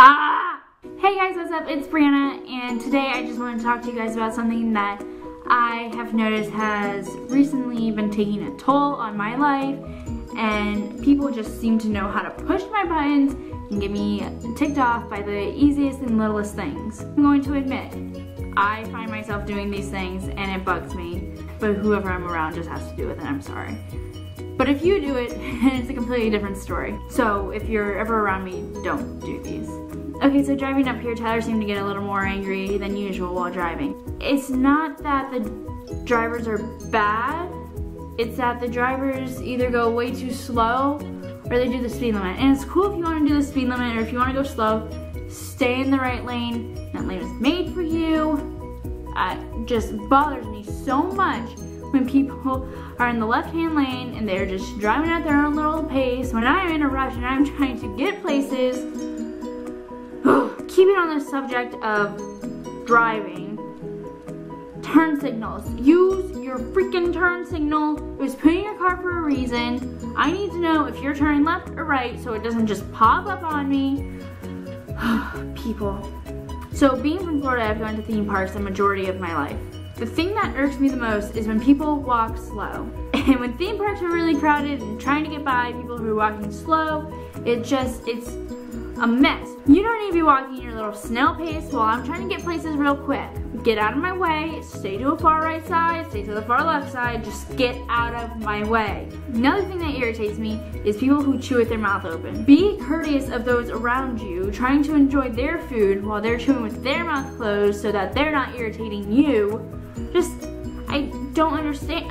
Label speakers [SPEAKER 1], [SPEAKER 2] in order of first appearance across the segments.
[SPEAKER 1] Ah! Hey guys, what's up? It's Brianna, and today I just want to talk to you guys about something that I have noticed has recently been taking a toll on my life, and people just seem to know how to push my buttons and get me ticked off by the easiest and littlest things. I'm going to admit, I find myself doing these things and it bugs me, but whoever I'm around just has to do with it, I'm sorry. But if you do it, it's a completely different story. So if you're ever around me, don't do these. Okay, so driving up here, Tyler seemed to get a little more angry than usual while driving. It's not that the drivers are bad, it's that the drivers either go way too slow or they do the speed limit. And it's cool if you want to do the speed limit, or if you want to go slow, stay in the right lane. That lane was made for you. It just bothers me so much when people are in the left-hand lane and they're just driving at their own little pace. When I'm in a rush and I'm trying to get places, keeping on the subject of driving, turn signals. Use your freaking turn signal. It was put in your car for a reason. I need to know if you're turning left or right so it doesn't just pop up on me. People. So being from Florida, I've gone to theme parks the majority of my life. The thing that irks me the most is when people walk slow. And when theme parks are really crowded and trying to get by people who are walking slow, it's a mess. You don't need to be walking your little snail pace while I'm trying to get places real quick. Get out of my way, stay to a far right side, stay to the far left side, just get out of my way. Another thing that irritates me is people who chew with their mouth open. Be courteous of those around you, trying to enjoy their food while they're chewing with their mouth closed so that they're not irritating you. I don't understand.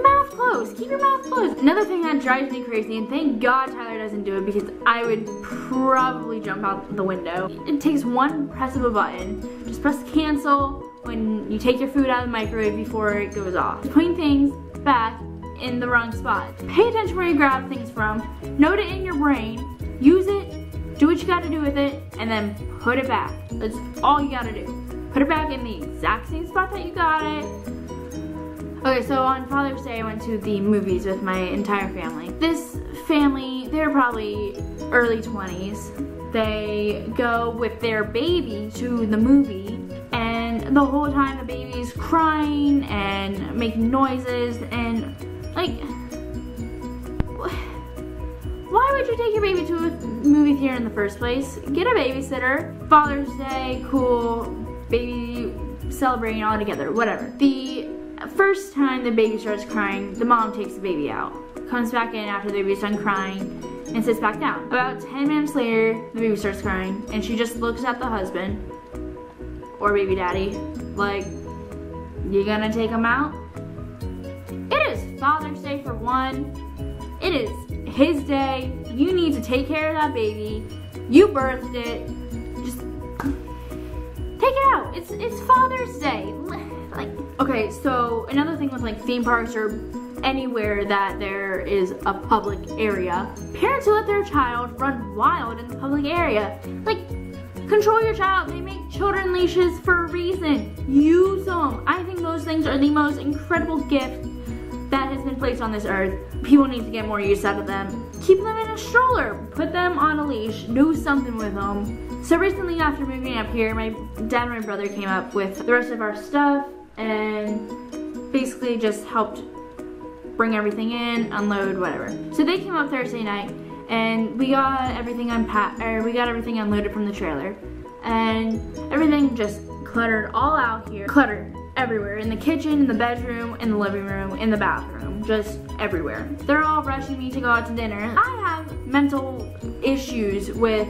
[SPEAKER 1] Mouth closed, keep your mouth closed. Another thing that drives me crazy, and thank God Tyler doesn't do it because I would probably jump out the window. It takes one press of a button. Just press cancel when you take your food out of the microwave before it goes off. Putting things back in the wrong spot. Pay attention where you grab things from, note it in your brain, use it, do what you gotta do with it, and then put it back. That's all you gotta do. Put it back in the exact same spot that you got it. Okay, so on Father's Day, I went to the movies with my entire family. This family, they're probably early 20s. They go with their baby to the movie, and the whole time the baby's crying and making noises, and like, why would you take your baby to a movie theater in the first place? Get a babysitter. Father's Day, cool, baby celebrating all together, whatever. The first time the baby starts crying, the mom takes the baby out, comes back in after the baby's done crying, and sits back down. About 10 minutes later, the baby starts crying, and she just looks at the husband, or baby daddy, like, you gonna take him out? It is Father's Day for one. It is his day. You need to take care of that baby. You birthed it. Just take it out. It's Father's Day. Like, okay, so another thing with like theme parks or anywhere that there is a public area, parents who let their child run wild in the public area, like, control your child. They make children leashes for a reason. Use them. I think those things are the most incredible gift that has been placed on this earth. People need to get more use out of them. Keep them in a stroller. Put them on a leash. Do something with them. So recently, after moving up here, my dad and my brother came up with the rest of our stuff and basically just helped bring everything in, unload, whatever. So they came up Thursday night and we got everything unloaded from the trailer, and everything just cluttered all out here. Cluttered everywhere, in the kitchen, in the bedroom, in the living room, in the bathroom, just everywhere. They're all rushing me to go out to dinner. I have mental issues with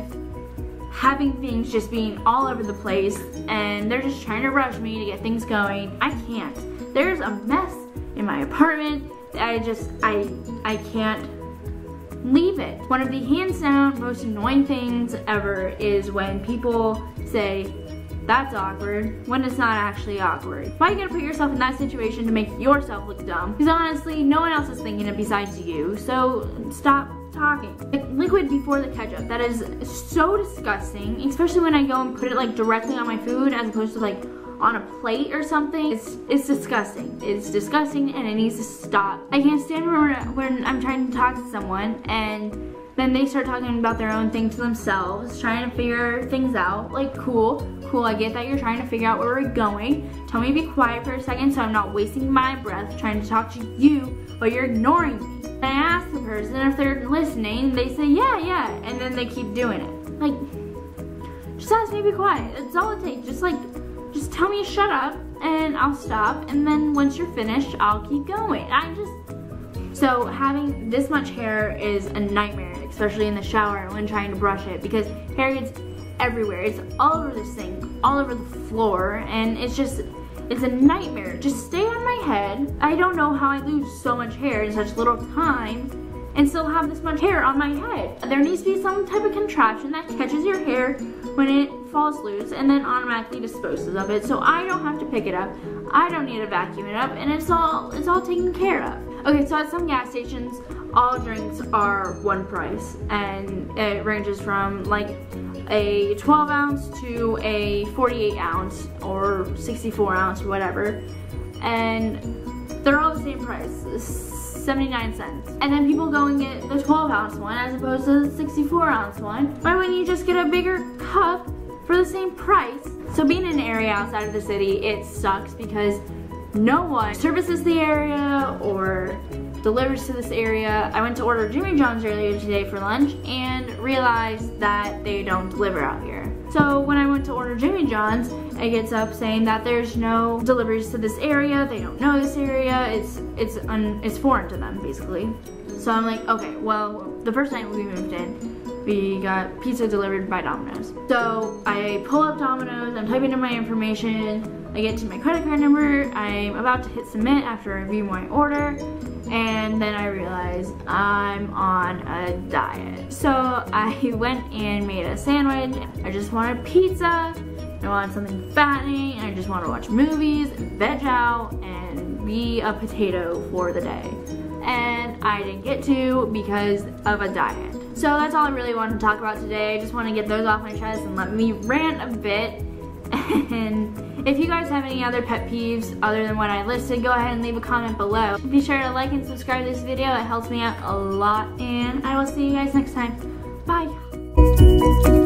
[SPEAKER 1] having things just being all over the place, and they're just trying to rush me to get things going. I can't. There's a mess in my apartment. I can't leave it. One of the hands down most annoying things ever is when people say, that's awkward, when it's not actually awkward. Why you gotta put yourself in that situation to make yourself look dumb? Because honestly, no one else is thinking it besides you, so stop talking. Like, liquid before the ketchup, that is so disgusting, especially when I go and put it like directly on my food as opposed to like on a plate or something. It's disgusting. It's disgusting and it needs to stop. I can't stand when I'm trying to talk to someone and then they start talking about their own thing to themselves, trying to figure things out. Like, cool, I get that you're trying to figure out where we're going. Tell me to be quiet for a second so I'm not wasting my breath trying to talk to you, but you're ignoring me. And I ask the person if they're listening, they say, yeah, and then they keep doing it. Like, just ask me to be quiet. That's all it takes. Just tell me to shut up and I'll stop, and then once you're finished, I'll keep going. So having this much hair is a nightmare, especially in the shower when trying to brush it, because hair gets everywhere. It's all over the sink, all over the floor, and it's a nightmare. Just stay on my head. I don't know how I lose so much hair in such little time and still have this much hair on my head. There needs to be some type of contraption that catches your hair when it falls loose and then automatically disposes of it, so I don't have to pick it up. I don't need to vacuum it up, and it's all taken care of. Okay, so at some gas stations, all drinks are one price, and it ranges from like a 12 ounce to a 48 ounce or 64 ounce, whatever, and they're all the same price, 79 cents. And then people go and get the 12 ounce one as opposed to the 64 ounce one. Why wouldn't you just get a bigger cup for the same price? So being in an area outside of the city, it sucks because no one services the area or delivers to this area. I went to order Jimmy John's earlier today for lunch and realized that they don't deliver out here. So when I went to order Jimmy John's, it gets up saying that there's no deliveries to this area, they don't know this area, it's foreign to them basically. So I'm like, okay, well, the first night we moved in, we got pizza delivered by Domino's. So I pull up Domino's, I'm typing in my information, I get to my credit card number, I'm about to hit submit after I review my order, and then I realize I'm on a diet. So I went and made a sandwich. I just wanted pizza, I wanted something fattening, and I just want to watch movies, veg out, and be a potato for the day. And I didn't get to because of a diet. So that's all I really wanted to talk about today. I just want to get those off my chest and let me rant a bit. And if you guys have any other pet peeves other than what I listed, go ahead and leave a comment below. Be sure to like and subscribe to this video. It helps me out a lot. And I will see you guys next time. Bye.